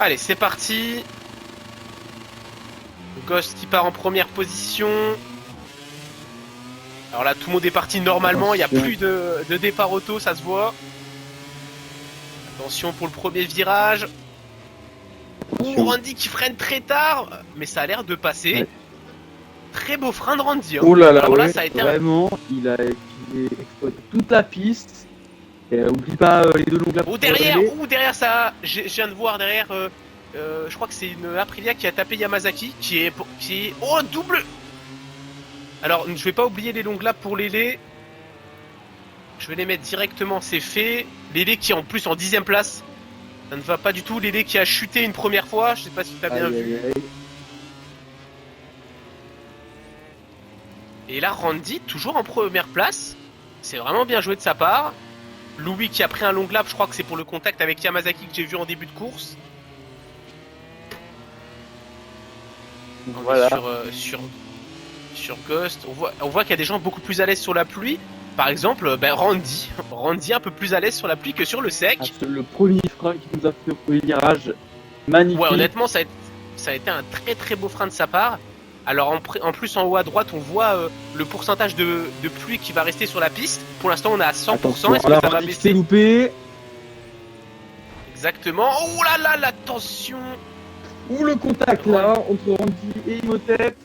Allez, c'est parti. Ghost qui part en première position. Alors là, tout le monde est parti normalement. Il n'y a plus de départ auto, ça se voit. Attention pour le premier virage. Randy qui freine très tard, mais ça a l'air de passer. Ouais. Très beau frein de Randy. Hein. Oh là là, alors ouais, là, ça a été vraiment, il a exploité toute la piste. Et oublie pas les deux longs laps. Derrière ça, je viens de voir derrière. Je crois que c'est une Aprilia qui a tapé Yamazaki, qui est oh double. Alors je vais pas oublier les longs laps pour Lélé. Je vais les mettre directement, c'est fait. Lélé qui est en plus en 10ème place. Ça ne va pas du tout. Lélé qui a chuté une première fois. Je sais pas si tu as bien vu. Et là, Randy, toujours en première place. C'est vraiment bien joué de sa part. Louis qui a pris un long lap. Je crois que c'est pour le contact avec Yamazaki que j'ai vu en début de course. Voilà. Sur Ghost. On voit qu'il y a des gens beaucoup plus à l'aise sur la pluie. Par exemple, Randy un peu plus à l'aise sur la pluie que sur le sec. Le premier frein qui nous a fait au premier virage, magnifique. Ouais, honnêtement, ça a été un très très beau frein de sa part. Alors en plus en haut à droite, on voit le pourcentage de pluie qui va rester sur la piste. Pour l'instant, on est à 100%. Attention, est-ce que ça va baisser? Loupé. Exactement. Oh là là, l'attention. Ou le contact là entre Randy et Imhotep.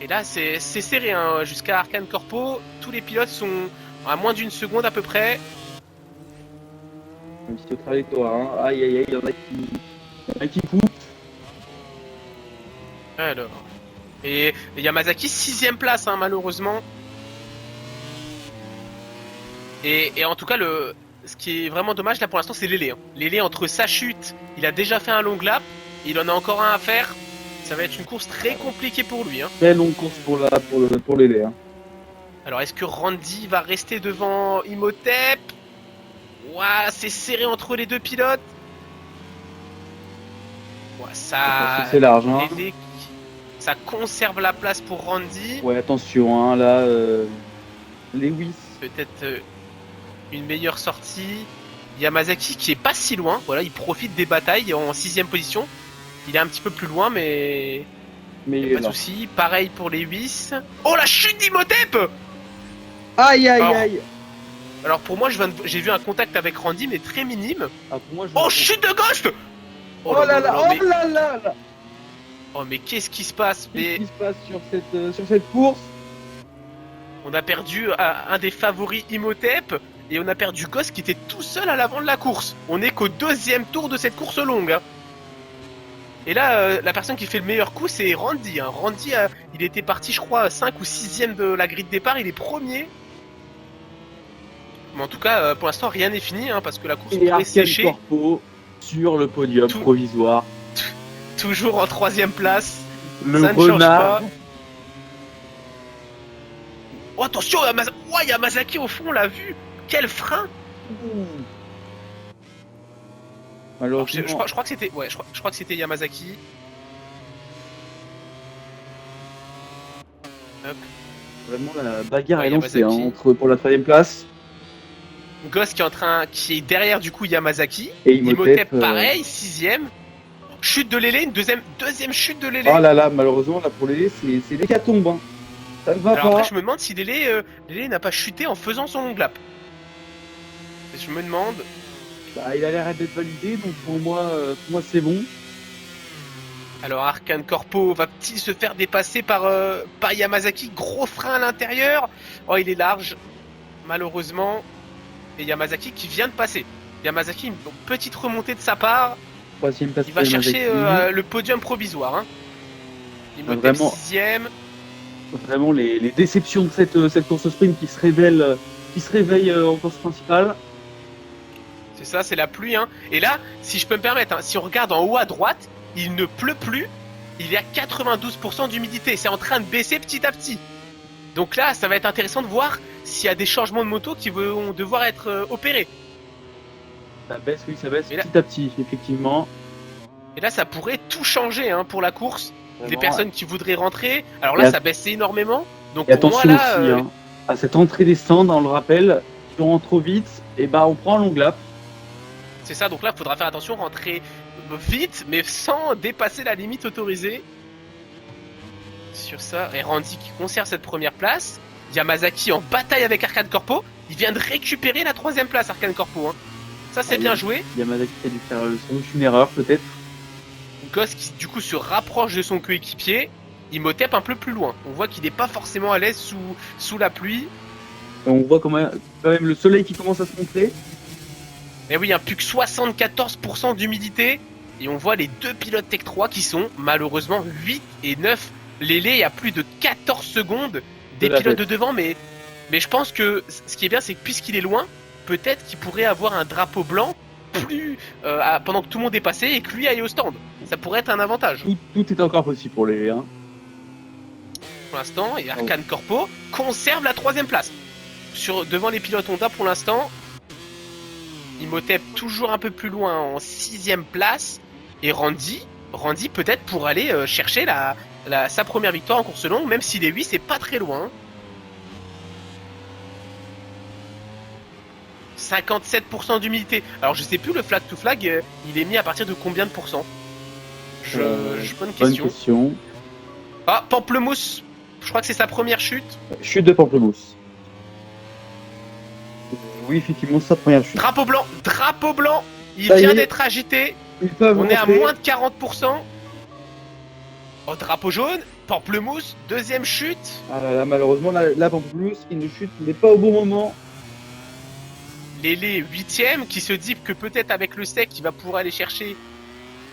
Et là, c'est serré hein, jusqu'à Arkane Corpo. Tous les pilotes sont à moins d'une seconde à peu près. Un petit trajectoire, hein. Aïe aïe aïe, il y en a qui coupent. Alors. Et Yamazaki, 6ème place, hein, malheureusement. Et en tout cas, ce qui est vraiment dommage là pour l'instant, c'est Lélé. Hein. Lélé, entre sa chute, il a déjà fait un long lap. Il en a encore un à faire. Ça va être une course très compliquée pour lui. Hein. Très longue course pour Lélé. Hein. Alors, est-ce que Randy va rester devant Imhotep? Ouah, c'est serré entre les deux pilotes. Ouah, c'est large. Hein. Lélé, ça conserve la place pour Randy. Ouais, attention, hein, là, Lewis. Peut-être une meilleure sortie. Yamazaki qui est pas si loin. Voilà, il profite des batailles en 6ème position. Il est un petit peu plus loin, mais pas de soucis. Pareil pour les 8. Oh, la chute d'Imhotep! Aïe aïe aïe! Alors pour moi, j'ai vu un contact avec Randy, mais très minime. Ah, pour moi, oh, chute de Ghost! Oh là là, oh là là! Oh, mais qu'est-ce qui se passe? Qu'est-ce qui se passe sur cette course? On a perdu un des favoris Imhotep, et on a perdu Ghost qui était tout seul à l'avant de la course. On est qu'au 2ème tour de cette course longue. Hein. Et là, la personne qui fait le meilleur coup, c'est Randy. Hein. Randy, il était parti, je crois, 5 ou 6ème de la grille de départ. Il est premier. Mais en tout cas, pour l'instant, rien n'est fini, hein, parce que la course pourrait sécher. Corpo sur le podium provisoire. Toujours en 3ème place. Le ça ne change pas. Oh, attention, Yamazaki au fond, on l'a vu. Quel frein! Alors, je crois que c'était, je crois que c'était Yamazaki. Hop. Vraiment la bagarre est lancée hein, pour la 3ème place. Ghost qui est derrière du coup Yamazaki. Et Imhotep pareil, 6ème. Chute de Lélé, une deuxième chute de Lélé. Oh là là, malheureusement là pour Lélé c'est l'hécatombe. Hein. Ça ne va alors pas. Après je me demande si Lélé n'a pas chuté en faisant son long lap. Je me demande. Bah, il a l'air d'être validé, donc pour moi c'est bon. Alors Arkane Corpo va-t-il se faire dépasser par Yamazaki? Gros frein à l'intérieur. Oh, il est large, malheureusement. Et Yamazaki qui vient de passer. Yamazaki, une petite remontée de sa part. Il va chercher le podium provisoire. Hein. Il monte 6ème. Vraiment les déceptions de cette course sprint qui se réveille en course principale. C'est ça, c'est la pluie. Hein. Et là, si je peux me permettre, hein, si on regarde en haut à droite, il ne pleut plus. Il y a 92% d'humidité. C'est en train de baisser petit à petit. Donc là, ça va être intéressant de voir s'il y a des changements de moto qui vont devoir être opérés. Ça baisse petit à petit, effectivement. Et là, ça pourrait tout changer hein, pour la course. Vraiment, des personnes qui voudraient rentrer. Alors là, ça baisse énormément. Donc et attention moi, là, aussi, hein, à cette entrée descente, on le rappelle, si on rentre trop vite, et bah on prend un long lap. C'est ça, donc là, il faudra faire attention, rentrer vite, mais sans dépasser la limite autorisée. Sur ça, et Randy qui conserve cette première place. Yamazaki en bataille avec Arcane Corpo. Il vient de récupérer la 3ème place, Arcane Corpo. Hein. Ça, c'est bien joué. Yamazaki a dû faire sans doute une erreur, peut-être. Goss qui, du coup, se rapproche de son coéquipier. Imhotep un peu plus loin. On voit qu'il n'est pas forcément à l'aise sous la pluie. Et on voit quand même le soleil qui commence à se montrer. Mais oui, il n'y a plus que 74% d'humidité. Et on voit les deux pilotes Tech 3 qui sont malheureusement 8 et 9. Lélé, il y a plus de 14 secondes des pilotes de devant. Mais je pense que ce qui est bien, c'est que puisqu'il est loin, peut-être qu'il pourrait avoir un drapeau blanc plus pendant que tout le monde est passé et que lui aille au stand. Ça pourrait être un avantage. Tout est encore possible pour Lélé. Hein. Pour l'instant, et Arcane Corpo conserve la 3ème place. Devant les pilotes Honda pour l'instant. Imhotep toujours un peu plus loin en 6ème place. Et Randy peut-être pour aller chercher sa première victoire en course longue, même si les 8 c'est pas très loin. 57% d'humidité. Alors je sais plus, le flag to flag, il est mis à partir de combien de pourcents? Bonne question. Ah, Pamplemousse. Je crois que c'est sa première chute. Chute de Pamplemousse. Oui, effectivement, sa première chute. Drapeau blanc. Il vient d'être agité. On est à moins de 40%. Oh, drapeau jaune. Pamplemousse, 2ème chute. Ah là là, malheureusement, la Pamplemousse, il ne chute, mais pas au bon moment. Lélé, 8ème, qui se dit que peut-être avec le sec, il va pouvoir aller chercher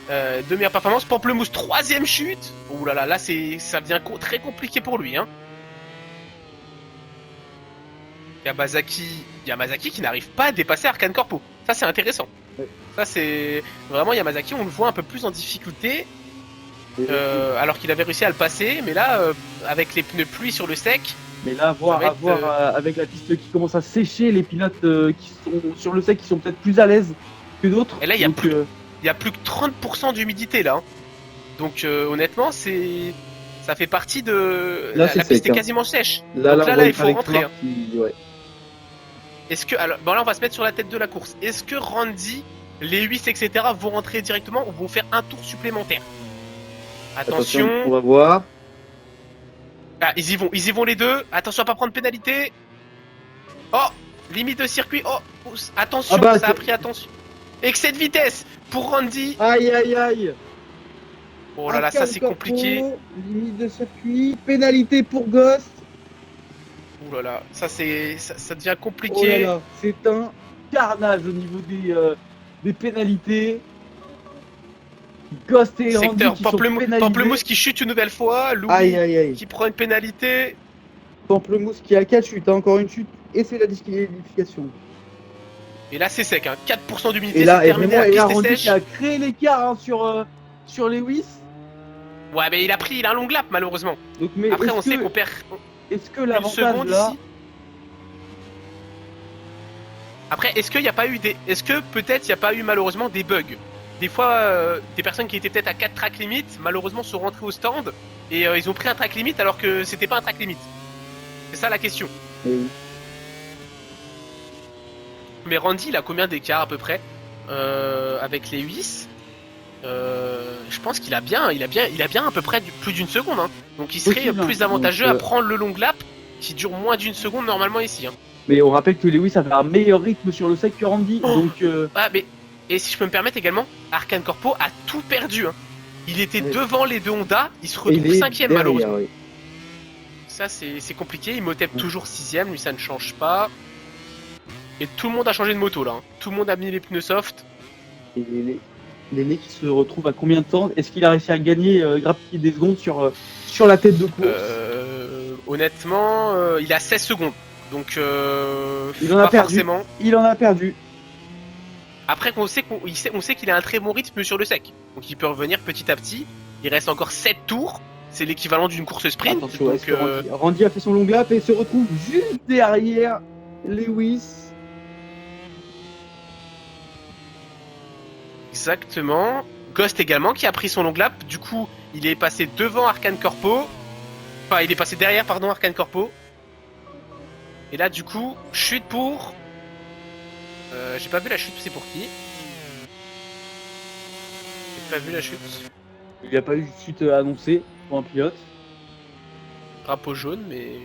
de meilleures performances. Pamplemousse, 3ème chute. Ouh là là, ça devient très compliqué pour lui. Hein. Yamazaki qui n'arrive pas à dépasser Arcane Corpo. Ça, c'est intéressant. Ouais. Ça, c'est vraiment Yamazaki, on le voit un peu plus en difficulté. Alors qu'il avait réussi à le passer, mais là, avec les pneus pluie sur le sec. Mais là, avec la piste qui commence à sécher, les pilotes qui sont sur le sec, qui sont peut-être plus à l'aise que d'autres. Et là, il y a plus que 30% d'humidité là. Donc honnêtement, ça fait partie de là, la piste est quasiment sèche. Là, donc là, il faut rentrer. Hein. Ouais. Est-ce que là, on va se mettre sur la tête de la course. Est-ce que Randy, les 8, etc. vont rentrer directement ou vont faire un tour supplémentaire? Attention. On va voir. Ah, ils y vont les deux. Attention à pas prendre pénalité. Oh, limite de circuit. Oh, attention, ça a pris attention. Excès de vitesse pour Randy. Aïe. Oh là là, ça c'est compliqué. Limite de circuit, pénalité pour Ghost. Oh là là, ça devient compliqué. Oh là là, c'est un carnage au niveau des pénalités. Ghost et Randy qui sont pénalisés. Pamplemousse qui chute une nouvelle fois. Louis aïe. qui prend une pénalité. Pamplemousse qui a 4 chutes, encore une chute, et c'est la disqualification. Et là c'est sec, hein. 4% d'humidité, et là, c'est terminé, la piste est Randy sèche. qui a créé l'écart sur Lewis. Ouais, mais il a un long lap malheureusement. Donc, mais après on sait qu'on perd est-ce que une l'avantage seconde là ici. Après, est-ce que peut-être il n'y a pas eu malheureusement des bugs? Des fois, des personnes qui étaient peut-être à 4 track limit, malheureusement sont rentrées au stand et ils ont pris un track limit alors que c'était pas un track limit. C'est ça la question. Oui. Mais Randy, il a combien d'écart à peu près avec les 8? Je pense qu'il a bien à peu près plus d'une seconde. Hein. Donc il serait plus avantageux à prendre le long lap qui dure moins d'une seconde normalement ici. Hein. Mais on rappelle que Lewis avait un meilleur rythme sur le sec que Randy. Donc, ah, mais et si je peux me permettre également, Arcane Corpo a tout perdu. Hein. Il était devant les deux Honda, il se retrouve 5ème malheureusement. Oui. Ça c'est compliqué, Imhotep toujours 6ème, lui ça ne change pas. Et tout le monde a changé de moto là. Hein. Tout le monde a mis les pneus soft. Et Lélé qui se retrouve à combien de temps? Est-ce qu'il a réussi à gagner, grappiller des secondes sur la tête de course? Honnêtement, il a 16 secondes. Donc il en a perdu. Forcément. Il en a perdu. Après on sait qu'il a un très bon rythme sur le sec. Donc il peut revenir petit à petit. Il reste encore 7 tours. C'est l'équivalent d'une course sprint. Attention, donc, Randy a fait son long lap et se retrouve juste derrière Lewis. Exactement. Ghost également qui a pris son long lap. Du coup, il est passé devant Arcane Corpo. Enfin, il est passé derrière, pardon, Arcane Corpo. Et là, du coup, chute pour... j'ai pas vu la chute, c'est pour qui? Pas vu la chute. Il n'y a pas eu de chute annoncée pour un pilote. Drapeau jaune, mais...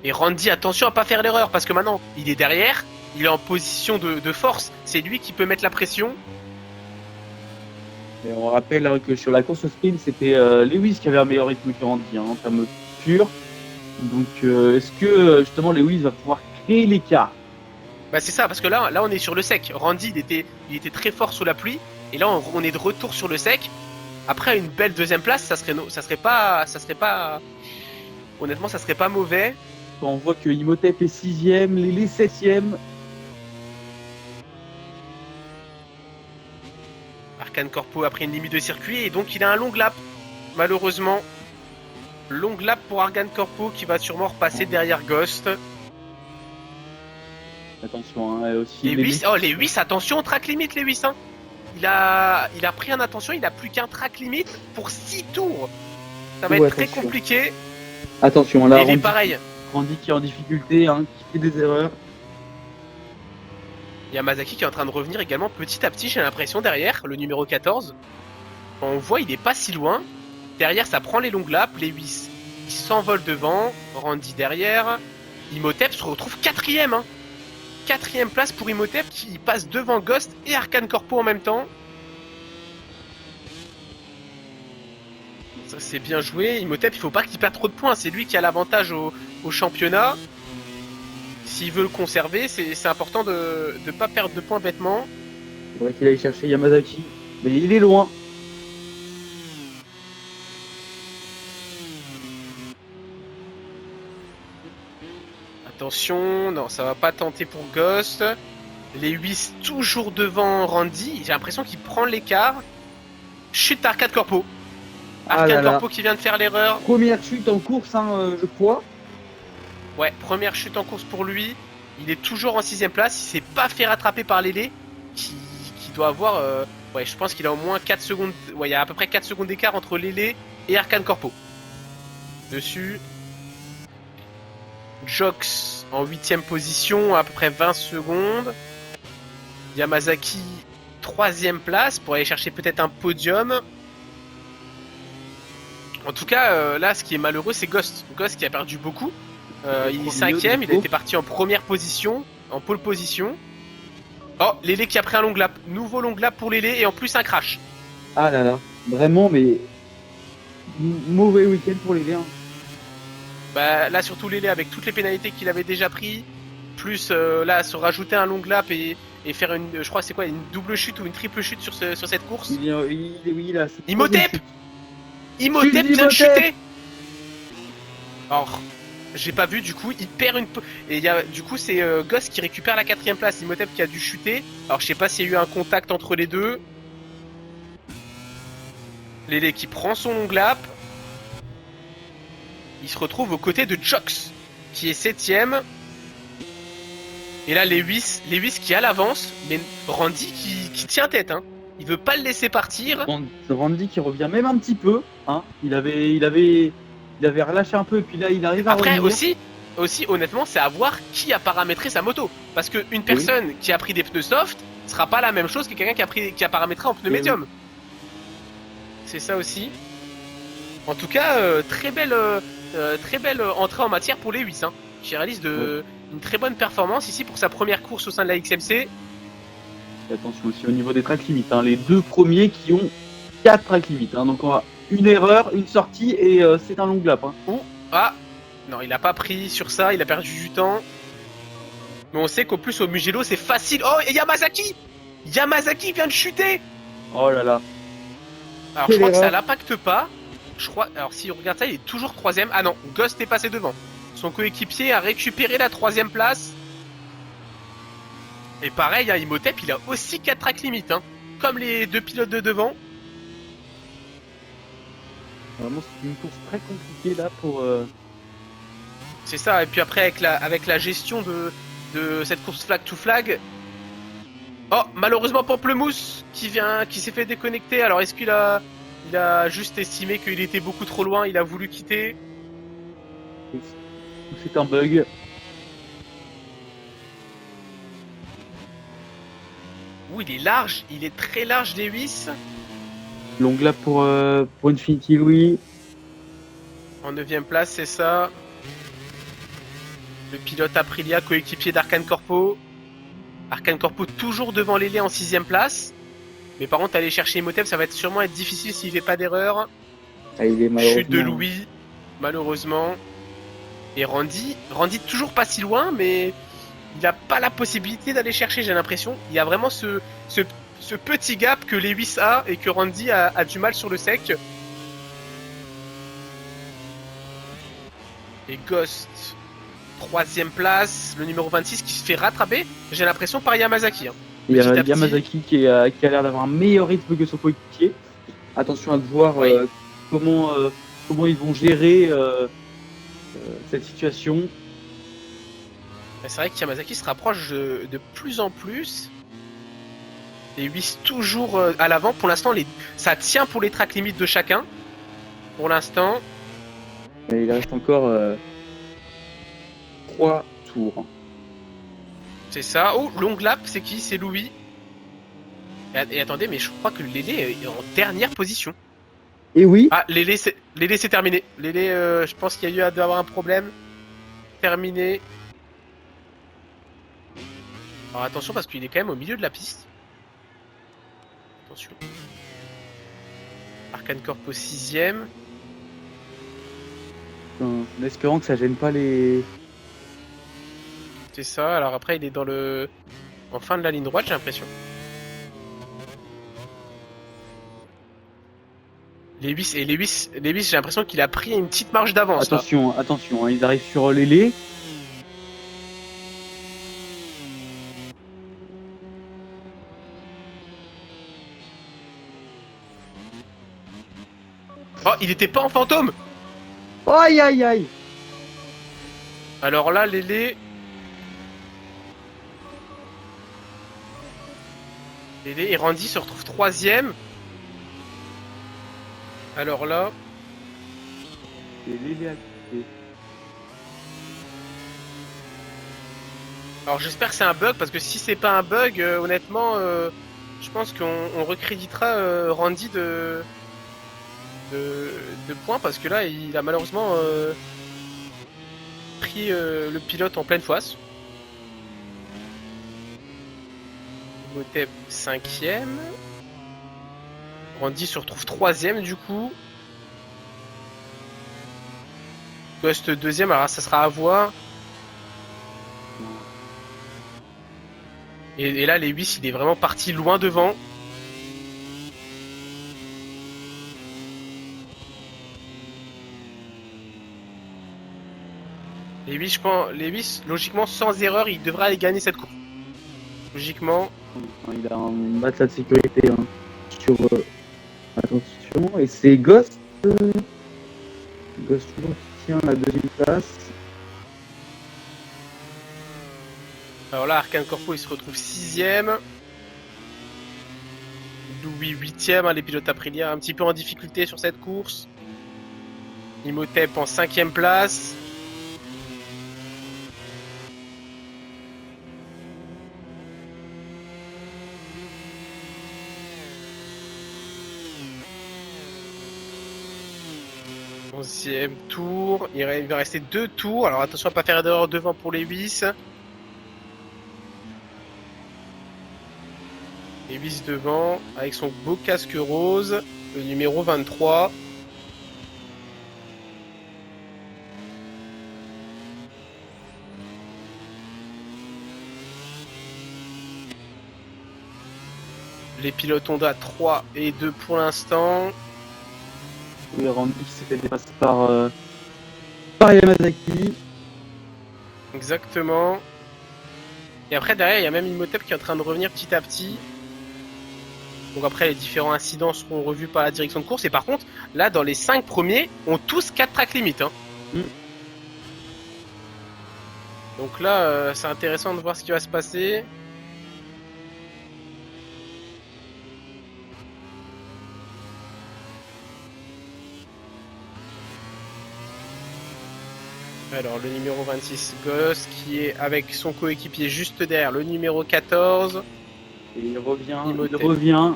Et Randy, attention à pas faire l'erreur, parce que maintenant, il est derrière, il est en position de force, c'est lui qui peut mettre la pression. Et on rappelle que sur la course sprint, c'était Lewis qui avait un meilleur rythme que Randy en termes pur. Donc est-ce que justement Lewis va pouvoir créer l'écart? Bah c'est ça, parce que là on est sur le sec. Randy, il était très fort sous la pluie, et là on est de retour sur le sec. Après une belle deuxième place, ça serait pas, honnêtement, ça serait pas mauvais. Quand on voit que Imhotep est 6ème, Lélé 7ème. Arcane Corpo a pris une limite de circuit, et donc il a un long lap. Malheureusement, long lap pour Arcane Corpo qui va sûrement repasser derrière Ghost. Attention, hein, aussi. Les 8, attention, track limite les 8. Hein. Il a pris un attention, il a plus qu'un track limite pour 6 tours. Ça va être très compliqué. Attention, là, il est pareil. Randy qui est en difficulté, hein, qui fait des erreurs. Yamazaki qui est en train de revenir également petit à petit, j'ai l'impression, derrière, le numéro 14. On voit, il est pas si loin. Derrière, ça prend les longues laps, les 8. Il s'envole devant, Randy derrière. Imhotep se retrouve 4ème. Hein. 4ème place pour Imhotep qui passe devant Ghost et Arcane Corpo en même temps. Ça c'est bien joué. Imhotep, il faut pas qu'il perde trop de points. C'est lui qui a l'avantage au championnat. S'il veut le conserver, c'est important de ne pas perdre de points bêtement. Il faudrait qu'il aille chercher Yamazaki. Mais il est loin. Attention, non, ça va pas tenter pour Ghost. Les 8 toujours devant Randy. J'ai l'impression qu'il prend l'écart. Chute Arcade Corpo. Arcade Corpo qui vient de faire l'erreur. Première chute en course, hein, je crois. Ouais, première chute en course pour lui. Il est toujours en 6ème place. Il s'est pas fait rattraper par Lélé. Qui doit avoir... ouais, je pense qu'il a au moins 4 secondes... Ouais, il y a à peu près 4 secondes d'écart entre Lélé et Arcane Corpo. Dessus... Jox en 8ème position, à peu près 20 secondes. Yamazaki, 3ème place, pour aller chercher peut-être un podium. En tout cas, là, ce qui est malheureux, c'est Ghost. Ghost qui a perdu beaucoup. Il est 5ème, il était parti en première position, en pole position. Oh, Lélé qui a pris un long lap. Nouveau long lap pour Lélé, et en plus un crash. Ah là là, vraiment, mais... mauvais week-end pour Lélé. Hein. Bah là surtout Lélé avec toutes les pénalités qu'il avait déjà pris, plus là se rajouter un long lap et faire une, je crois c'est quoi, une double chute ou une triple chute sur cette course. Oui, là, Imhotep vient de chuter. Alors j'ai pas vu, du coup il perd une, et il y a, du coup c'est Ghost qui récupère la 4ème place. Imhotep qui a dû chuter. Alors je sais pas s'il y a eu un contact entre les deux. Lélé qui prend son long lap. Il se retrouve aux côtés de Jox, qui est 7ème. Et là, Lewis qui a l'avance, mais Randy qui tient tête. Hein. Il veut pas le laisser partir. Randy qui revient même un petit peu. Hein. Il avait relâché un peu, et puis là, il arrive à Après, revenir. aussi, honnêtement, c'est à voir qui a paramétré sa moto. Parce qu'une personne qui a pris des pneus soft sera pas la même chose que quelqu'un qui a paramétré en pneu médium. C'est ça aussi. En tout cas, très belle entrée en matière pour Lewis, hein, qui réalise une très bonne performance ici pour sa première course au sein de la XMC. Et attention aussi au niveau des tracks limites, hein, les deux premiers qui ont 4 tracks limites. Hein, donc on a une erreur, une sortie et c'est un long lap. Hein. Ah, non, il a pas pris sur ça, il a perdu du temps. Mais on sait qu'au plus au Mugello c'est facile. Oh, et Yamazaki vient de chuter. Oh là là. Alors je crois que ça l'impacte pas. Je crois. Alors si on regarde ça, il est toujours 3ème. Ah non, Ghost est passé devant. Son coéquipier a récupéré la 3ème place. Et pareil, hein, Imhotep, il a aussi 4 tracks limites, hein, comme les deux pilotes de devant. Vraiment, c'est une course très compliquée là pour. C'est ça. Et puis après, avec la gestion de cette course flag to flag. Oh, malheureusement Pamplemousse qui s'est fait déconnecter. Alors est-ce qu'il a juste estimé qu'il était beaucoup trop loin, il a voulu quitter. C'est un bug. Ouh, il est large, il est très large, Lewis. Long lap pour Infinity Louis. En 9ème place, c'est ça. Le pilote Aprilia, coéquipier d'Arcane Corpo. Arcane Corpo toujours devant Lélé en 6ème place. Mais par contre, aller chercher Imhotep, ça va sûrement être difficile s'il fait pas d'erreur. Ah, il est malheureusement... Chute de Louis, malheureusement. Et Randy toujours pas si loin, mais il n'a pas la possibilité d'aller chercher, j'ai l'impression. Il y a vraiment ce petit gap que Lewis a et que Randy a du mal sur le sec. Et Ghost, 3ème place, le numéro 26 qui se fait rattraper, j'ai l'impression, par Yamazaki. Hein. Il y a Yamazaki qui a l'air d'avoir un meilleur rythme que son coéquipier. Attention à voir Oui. comment ils vont gérer cette situation. C'est vrai que Yamazaki se rapproche de plus en plus. Et Lewis toujours à l'avant. Pour l'instant, ça tient pour les tracks limites de chacun. Pour l'instant. Et il reste encore 3 tours. C'est ça. Oh, long lap, c'est qui? C'est Louis. Et attendez, mais je crois que Lélé est en dernière position. Et oui. Ah, Lélé, c'est terminé. Lélé, je pense qu'il y a eu d'avoir un problème. Terminé. Alors attention parce qu'il est quand même au milieu de la piste. Attention. Arcane Corpo 6ème. En espérant que ça gêne pas les... C'est ça. Alors après, il est en fin de la ligne droite, j'ai l'impression. Lewis, j'ai l'impression qu'il a pris une petite marge d'avance. Attention, attention, hein, ils arrivent sur Lélé. Oh, il était pas en fantôme. Aïe aïe aïe. Alors là, Lélé et Randy se retrouvent 3ème. Alors là... Et Lélé a quitté. Alors j'espère que c'est un bug, parce que si c'est pas un bug, honnêtement, je pense qu'on recréditera Randy de points, parce que là, il a malheureusement pris le pilote en pleine face. Imhotep 5ème. Randy se retrouve 3ème du coup. Ghost 2ème, alors ça sera à voir. Et là, Lewis, il est vraiment parti loin devant. Lewis, logiquement, sans erreur, il devrait aller gagner cette course. Logiquement. Il a un matelas de sécurité hein, sur... attention, et c'est Ghost. Ghost qui tient la 2ème place. Alors là, Arcane Corpo, il se retrouve 6ème. Louis 8ème, hein, les pilotes Aprilia un petit peu en difficulté sur cette course. Imhotep en 5ème place. Onzième tour. Il va rester 2 tours. Alors attention à pas faire d'erreur devant pour Lewis. Lewis devant avec son beau casque rose, le numéro 23. Les pilotes Honda 3 et 2 pour l'instant. Oui, Randy qui s'est fait dépasser par Yamazaki. Exactement. Et après derrière il y a même Imhotep qui est en train de revenir petit à petit. Donc après les différents incidents seront revus par la direction de course. Et par contre là dans les 5 premiers ont tous 4 tracks limites. Hein. Donc là c'est intéressant de voir ce qui va se passer. Alors le numéro 26 Ghost qui est avec son coéquipier juste derrière le numéro 14. Et il revient, Imhotep. il revient.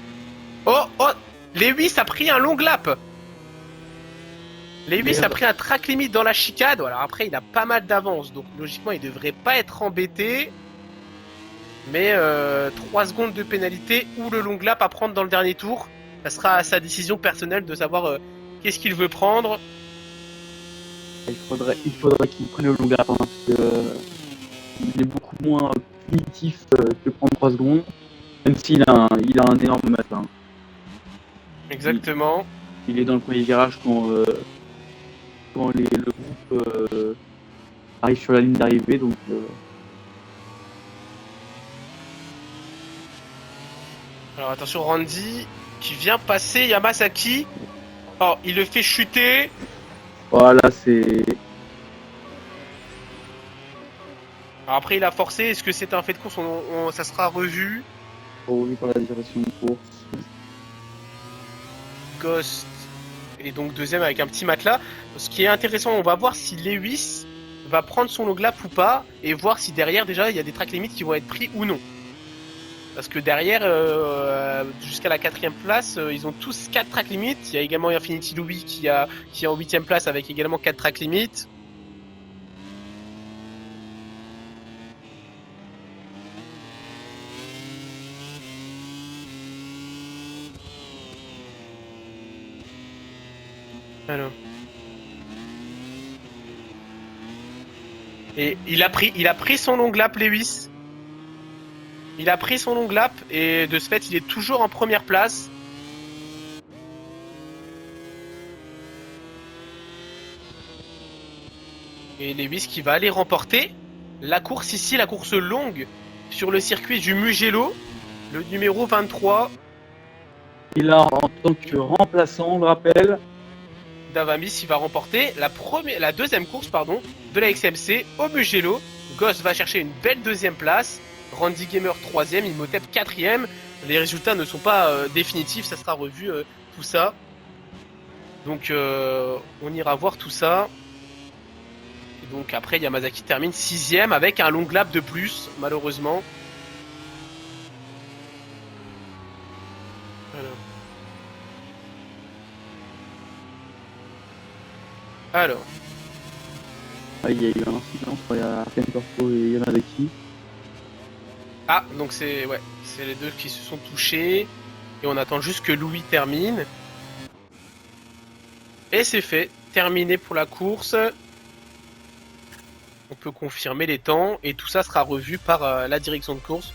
Oh, oh, Lewis a pris un long lap. Lewis Merde. a pris un track limit dans la chicane. Alors après, il a pas mal d'avance, donc logiquement, il devrait pas être embêté. Mais 3 secondes de pénalité ou le long lap à prendre dans le dernier tour. Ça sera à sa décision personnelle de savoir qu'est-ce qu'il veut prendre. Il faudrait qu'il prenne le long lap, hein, parce que il est beaucoup moins punitif que prendre 3 secondes. Même s'il a il a un énorme matin. Exactement. Il est dans le premier virage quand le groupe arrive sur la ligne d'arrivée, donc Alors attention, Randy qui vient passer Yamasaki. Oh, il le fait chuter. voilà, c'est Alors après, il a forcé. Est-ce que c'est un fait de course? Ça sera revu. revu par la direction de course. Ghost et donc deuxième avec un petit matelas. Ce qui est intéressant, on va voir si Lewis va prendre son long lap ou pas et voir si derrière déjà il y a des track limits qui vont être pris ou non. Parce que derrière, jusqu'à la 4ème place, ils ont tous 4 track limits. Il y a également Infinity Louis qui est en 8ème place avec également 4 track limits. Alors. Et il a pris son long lap, Lewis. Il a pris son long lap et de ce fait, il est toujours en première place. Et Lewis qui va aller remporter la course ici, la course longue sur le circuit du Mugello, le numéro 23. Il a en tant que remplaçant, on le rappelle. Davamis, il va remporter la deuxième course de la XMC au Mugello. Goss va chercher une belle deuxième place. Randy Gamer 3ème, Imhotep 4ème. Les résultats ne sont pas définitifs, ça sera revu tout ça. Donc on ira voir tout ça. Et donc après Yamazaki termine 6ème avec un long lap de plus, malheureusement. Alors. Il y a eu un incident entre Arkane Corpo et Yamazaki. Ah, donc c'est les deux qui se sont touchés. Et on attend juste que Louis termine. Et c'est fait. Terminé pour la course. On peut confirmer les temps. Et tout ça sera revu par la direction de course.